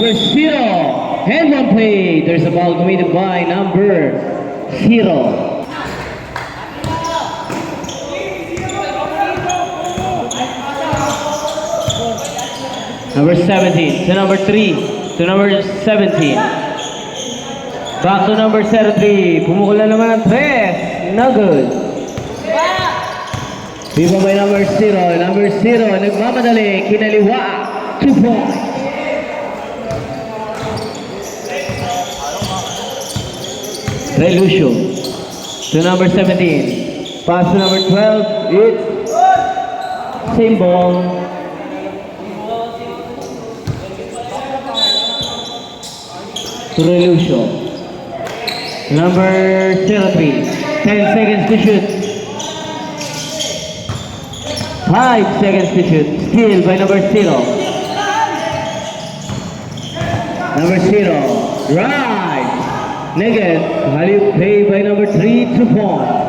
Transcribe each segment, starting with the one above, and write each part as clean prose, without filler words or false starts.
number 0. And one play. There's a ball committed by number 0. Number 17 to number 3 to number 17. Back to number 03. Pumukul na naman ang 3. No good. Viva by number 0. Number 0. Nagmamadali. Kinaliwa. 2 points. Ray Lucio to number 17. Pass to number 12. It's same ball. To Ray Lucio. Number 03. 10 seconds to shoot. 5 seconds to shoot. Steal by number 0. Number 0. Right. Negative. Value play by number 3. 2 points.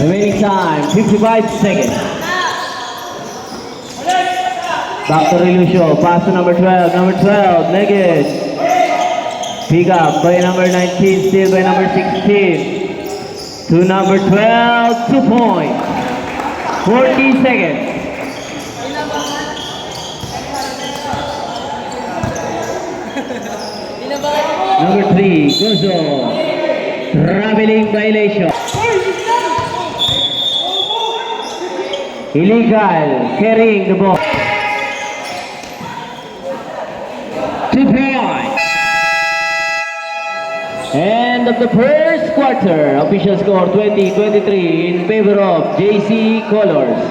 Remaining time. 55 seconds. Back to Ray Lucio. Pass to number 12. Number 12. Negative. Pick up by number 19. Steal by number 16. To number 12. 2 points. 40 seconds. Number 3. Gozo. Traveling violation. Illegal. Carrying the ball. 2 points. End of the first quarter. Official score 20-23 in favor of JC Colors.